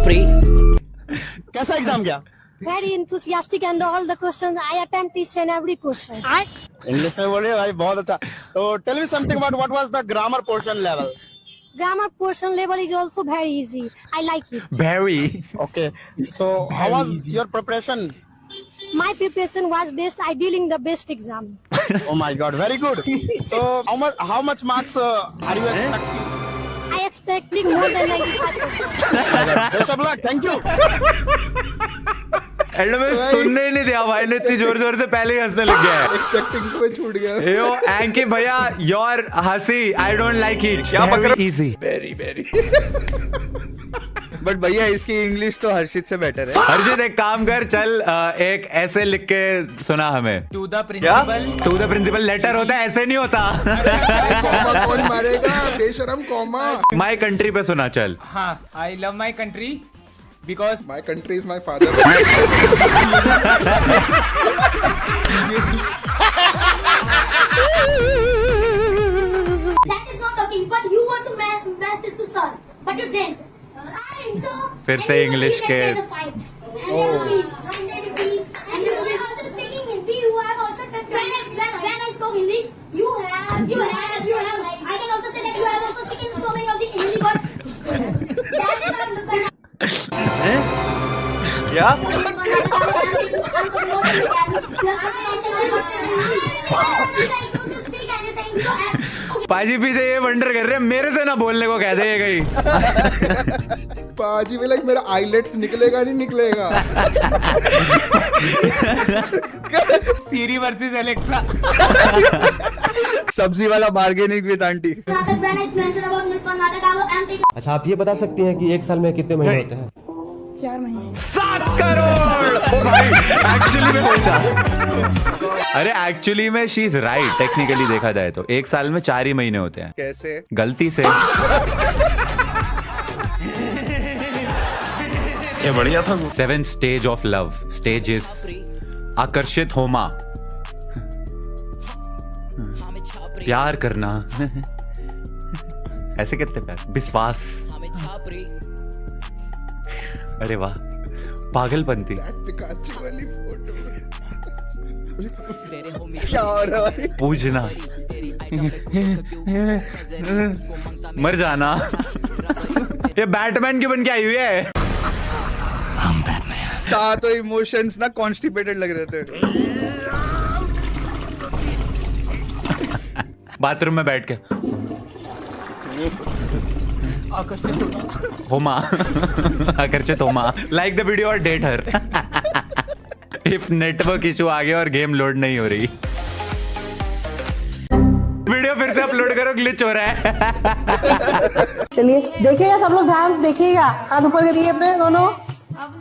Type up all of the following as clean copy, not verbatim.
छापरी। कैसा एग्जाम गया? Very enthusiastic and all the questions I attempt each and every question. English में बोलिए भाई, बहुत अच्छा। तो tell me something about what was the grammar portion level? Grammar portion level is also very easy. I like it. Very. Okay, so how was your preparation? My preparation was best. I dealing the best exam. Oh my God, very good. So how much marks are you expecting? I expecting more than 95%. Best of luck. Thank you. And में सुनने ही नहीं दिया भाई ने, इतनी जोर जोर से पहले ही हंसने लग गया है। एक्सपेक्टिंग पे छूट गया। यो एंकी भैया, योर हंसी आई डोंट लाइक इट। क्या पकड़ इजी। Very very. बट भैया इसकी इंग्लिश तो हर्षित से बेटर है। हर्षित एक काम कर, चल एक ऐसे लिख के सुना हमें। To the principal. To the principal letter होता है, ऐसे नहीं होता। कॉमा कौन मारेगा? बेशरम कॉमा। माय कंट्री पे सुना चल। हाँ, I love my country because my country is my father. That is not okay, but you want to match this to start, but you didn't. So फिर से इंग्लिश के And you also speaking Hindi. You have also when I spoke Hindi, you have. I can also say that you have also speaking so many of the Hindi words. That is not क्या? पाजी पीछे ये wonder कर रहे हैं, मेरे से ना बोलने को कहते हैं कहीं। पाजी भी लाइक मेरा आईलेट्स निकलेगा नहीं निकलेगा। सीरी वर्सेस एलेक्सा। सब्जी वाला बार्गेनिंग विद आंटी। अच्छा, आप ये बता सकती हैं कि एक साल में कितने महीने होते हैं? 4 महीने। 7 करोड़। ओ भाई, एक्चुअली में बोलता। अरे एक्चुअली में शी इज राइट। टेक्निकली देखा जाए तो एक साल में 4 ही महीने होते हैं। कैसे? गलती से। ये बढ़िया था। 7 स्टेज ऑफ लव। स्टेजेस। आकर्षित होना, प्यार करना, ऐसे कहते प्यार, विश्वास, अरे वाह, पागलपंती, पिकाचू वाली फोटो। क्या हो रहा है? पूजना, मर जाना। ये बैटमैन क्यों बन के आई हुई है? सातों इमोशंस ना कॉन्स्टिपेटेड लग रहे थे। बाथरूम में बैठ के होमा। आकर्षित होमा। लाइक द वीडियो और डेट हर। इफ नेटवर्क इशू आ गया और गेम लोड नहीं हो रही। वीडियो फिर से अपलोड करो, ग्लिच हो रहा है। चलिए देखिएगा, सब लोग ध्यान देखिएगा। हाथ ऊपर करिए अपने दोनों।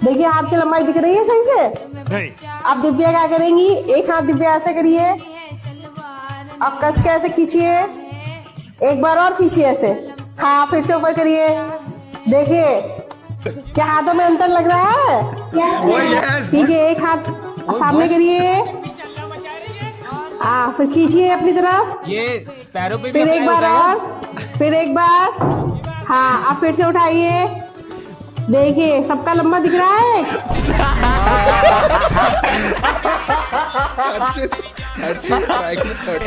देखिए हाथ की लंबाई दिख रही है सही से? नहीं। आप दिव्या क्या करेंगी? एक हाथ दिव्या ऐसे करिए, आप कस के ऐसे खींचिए, एक बार और खींचिए ऐसे। हाँ, फिर से ऊपर करिए। देखिए क्या हाथों में अंतर लग रहा है? ठीक है, एक हाथ सामने करिए। हाँ, फिर खींचिए अपनी तरफ। ये पैरों पे भी फिर एक apply बार होता है? और, फिर एक बार। हाँ, आप फिर से उठाइए। देखिए सबका लंबा दिख रहा है।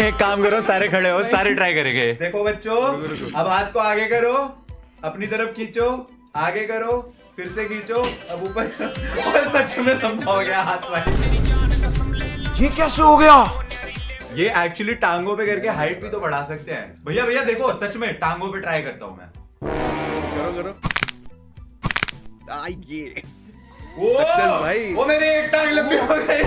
एक काम करो, सारे खड़े हो, सारे ट्राई करेंगे। देखो बच्चों, अब हाथ को आगे करो, अपनी तरफ खींचो, आगे करो, फिर से खींचो, अब ऊपर। सच में लंबा हो गया हाथ भाई। ये कैसे हो गया? ये एक्चुअली टांगों पे करके हाइट भी तो बढ़ा सकते हैं। भैया भैया देखो, सच में टांगों पे ट्राई करता हूँ मैं। करो। ये भाई, वो मेरी एक टांग लंबी हो गई।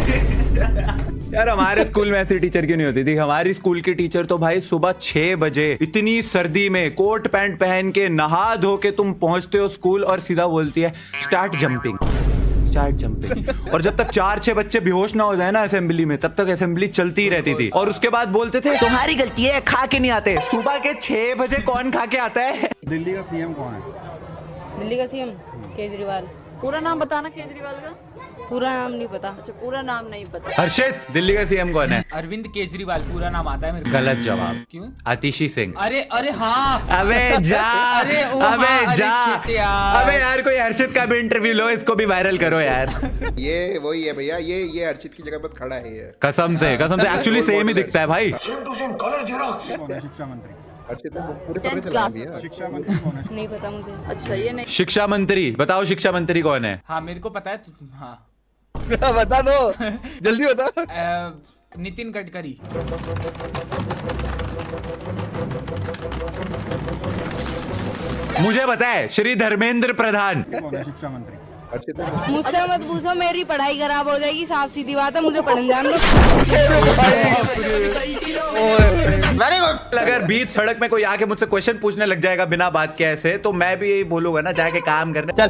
यार हमारे स्कूल में ऐसी टीचर क्यों नहीं होती थी? हमारी स्कूल की टीचर तो भाई सुबह 6 बजे इतनी सर्दी में कोट पैंट पहन के नहा धो के तुम पहुंचते हो स्कूल और सीधा बोलती है स्टार्ट जंपिंग। और जब तक 4-6 बच्चे बेहोश ना हो जाए ना असेंबली में, तब तक असेंबली चलती ही रहती थी। और उसके बाद बोलते थे तुम्हारी गलती है, खा के नहीं आते। सुबह के 6 बजे कौन खा के आता है? दिल्ली का सीएम कौन है? दिल्ली का सीएम केजरीवाल। पूरा नाम बताना केजरीवाल का। पूरा नाम नहीं पता। अच्छा पूरा नाम नहीं पता। हर्षित, दिल्ली का सीएम कौन है? अरविंद केजरीवाल पूरा नाम आता है मेरे को। गलत जवाब। क्यों? आतिशी सिंह। अरे अरे हाँ। अबे जा, अरे ओ अबे हाँ, अरे जा, shit यार। अबे यार कोई हर्षित का भी इंटरव्यू लो, इसको भी वायरल करो यार। ये वही है भैया, ये अर्चित की जगह पर खड़ा है ये। कसम से एक्चुअली सेम ही दिखता है भाई। अर्चित पूरे पकड़े चला भैया। नहीं पता मुझे। अच्छा ये नहीं। शिक्षा मंत्री बताओ, शिक्षा मंत्री कौन है? हाँ मेरे को पता है हाँ। बता दो, जल्दी बता। नितिन गडकरी। मुझे पता है, श्री धर्मेंद्र प्रधान। शिक्षा मंत्री अर्चित मुझसे मत पूछो, मेरी पढ़ाई खराब हो जाएगी, साफ सीधी बात है, मुझे पढ़ने जान दो। Very good. अगर बीच सड़क में कोई आके मुझसे क्वेश्चन पूछने लग जाएगा बिना बात के ऐसे, तो मैं भी यही बोलूंगा ना, जाके काम करने चल।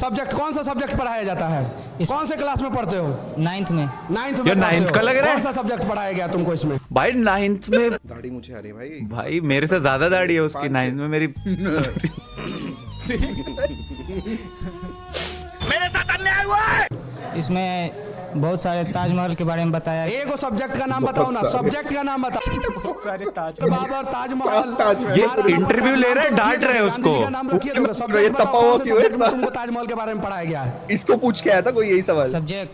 सब्जेक्ट कौन सा सब्जेक्ट पढ़ाया जाता है? कौन से क्लास में पढ़ते हो? 9th में। 9th में ये 9th का लग रहा है। कौन सा सब्जेक्ट पढ़ाया गया तुमको इसमें? भाई 9th में दाढ़ी मुझे आ रही है भाई। भाई मेरे से ज्यादा दाढ़ी है उसकी। 9th में मेरी मेरे साथ अन्याय हुआ है। इसमें बहुत सारे ताजमहल के बारे में बताया। एक सब्जेक्ट का नाम बताओ ना, सब्जेक्ट का नाम बताओ। बहुत सारे ताज। बाबर, ताजमहल। ये इंटरव्यू ले रहे हैं, डांट रहे हैं उसको। नाम रखिए तो सब्जेक्ट बताओ, कौन से सब्जेक्ट में तुमको ताजमहल के बारे में पढ़ाया गया है? इसको पूछ के आया था कोई यही सवाल। सब्जेक्ट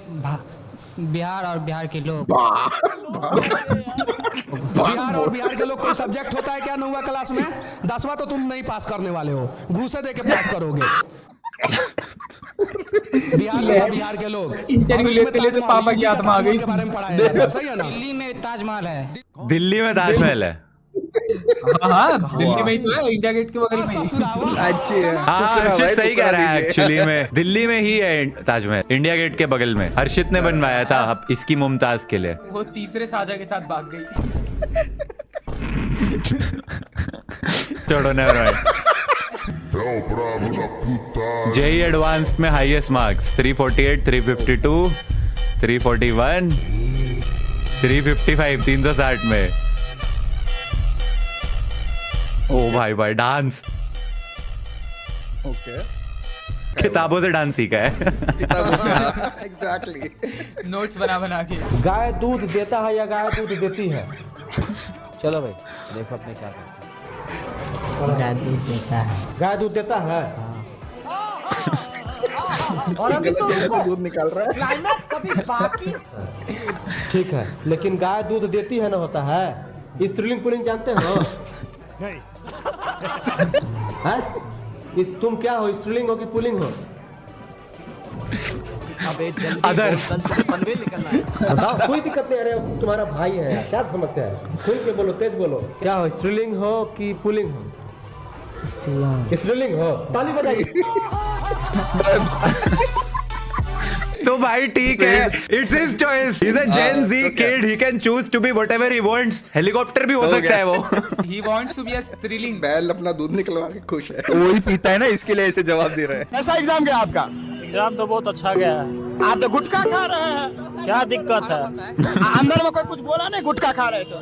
बिहार और बिहार के लोग। बिहार और बिहार के लोग कोई सब्जेक्ट होता है क्या 9वीं क्लास में? 10वां तो तुम नहीं पास करने वाले हो, घूसे दे के पास करोगे। बिहार के लोग इंटरव्यू लेते लेते पापा की आत्मा आ गई। बारे में पढ़ाया जाता है, सही है ना? दिल्ली में ताजमहल है। दिल्ली में ताजमहल है। हाँ दिल्ली में ही तो है, इंडिया गेट के बगल में ही। अच्छी है। हाँ हर्षित सही कह रहा है, एक्चुअली में दिल्ली में ही है ताजमहल, इंडिया गेट के बगल में। हर्षित ने बनवाया था अब इसकी मुमताज के लिए। वो तीसरे साझा के साथ भाग गई। छोड़ो नेवर माइंड। जेई एडवांस में हाईएस्ट मार्क्स 348, 352, 341, 355, 360 में। ओ भाई भाई डांस। ओके। किताबों से डांस सीखा है। एग्जैक्टली। नोट्स बना बना के। गाय दूध देता है या गाय दूध देती है? चलो भाई देखो अपने क्या करते हैं। गाय दूध देता है। गाय दूध देता है। और अभी तो दूध निकाल रहा है। क्लाइमैक्स अभी बाकी। ठीक है, लेकिन गाय दूध देती है ना होता है। स्त्रीलिंग पुल्लिंग जानते हो? नहीं। तुम क्या हो, स्त्रीलिंग हो कि पुल्लिंग हो? अदर्स। बताओ, कोई दिक्कत नहीं। अरे तुम्हारा भाई है यार, क्या समस्या है? खुल के बोलो, तेज बोलो। क्या हो, स्त्रीलिंग हो कि पुल्लिंग हो? स्त्रीलिंग हो। ताली बजाइए। तो भाई ठीक है, it's his choice. He is a Gen Z kid, he can choose to be whatever he wants. Helicopter भी हो सकता है वो। He wants to be a स्त्रीलिंग। बैल अपना दूध निकलवा के खुश है। वही पीता है ना, इसके लिए ऐसे जवाब दे रहे हैं। ऐसा एग्जाम गया आपका? एग्जाम तो बहुत अच्छा गया है। आप तो गुटखा खा रहे हैं, क्या दिक्कत है? अंदर में कोई कुछ बोला नहीं गुटखा खा रहे तो?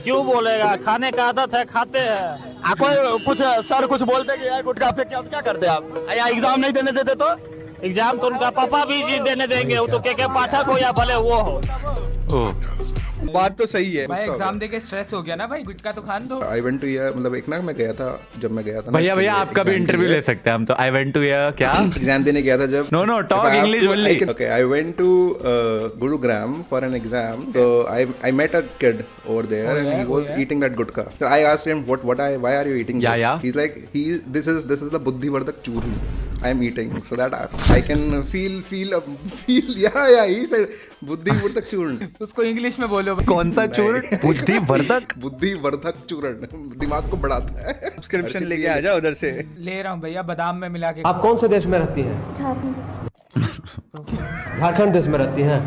क्यों बोलेगा, खाने का आदत है, खाते हैं। कोई कुछ सर कुछ बोलते कि यार गुटखा फेंक के क्या करते आप? या एग्जाम नहीं देने देते तो? एग्जाम तो उनका पापा भी जी देने देंगे, वो तो के पाठक हो या भले वो हो। बात तो सही है। भाई एग्जाम देके स्ट्रेस हो गया ना भाई, गुटखा तो खान दो। आई वेंट टू ईयर, मतलब एक ना मैं गया था, जब मैं गया था भैया भैया आपका भी इंटरव्यू ले सकते हैं हम तो। आई वेंट टू क्या एग्जाम देने गया था जब। No no talk English only. Okay, I went to Gurugram for an exam, so I met a kid over there and he was eating that gutka. So I asked him why are you eating this? Yeah. He's like this is the Buddhivardhak churn I am eating so that I can feel yeah he said Buddhivardhak churn. उसको English में बोलो। कौन सा चूर्ण? बुद्धिवर्धक चूर्ण दिमाग को बढ़ाता है। सब्सक्रिप्शन लेके आ जाओ उधर से। ले रहा हूँ भैया, बादाम में मिला के। आप कौन से देश में रहती हैं? झारखंड देश में रहती हैं।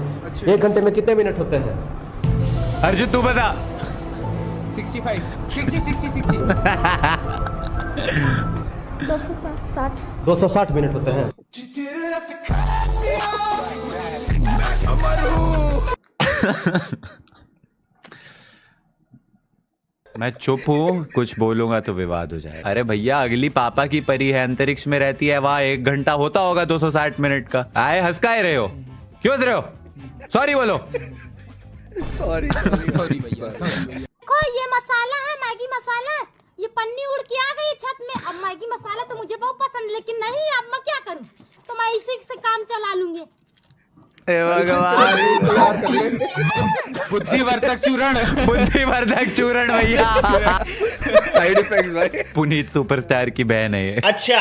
1 घंटे में कितने मिनट होते हैं? अर्जुन तू बता। 65, 60, 260। 260 मिनट होते हैं। मैं चुप हूँ, कुछ बोलूंगा तो विवाद हो जाए। अरे भैया, अगली पापा की परी है, अंतरिक्ष में रहती है, वहाँ 1 घंटा होता होगा 260 मिनट का। आए हंस का रहे हो, क्यों हंस रहे हो? सॉरी बोलो। सॉरी भैया। देखो ये मसाला है, मैगी मसाला। ये पन्नी उड़ के आ गई छत में। अब मैगी मसाला तो मुझे बहुत पसंद, लेकिन नहीं, अब मैं क्या करूं? तो मैं इसी से काम चला लूंगी। बुद्धिवर्धक चूरण भैया। साइड इफेक्ट्स भाई। पुनीत सुपरस्टार की बहन है ये। अच्छा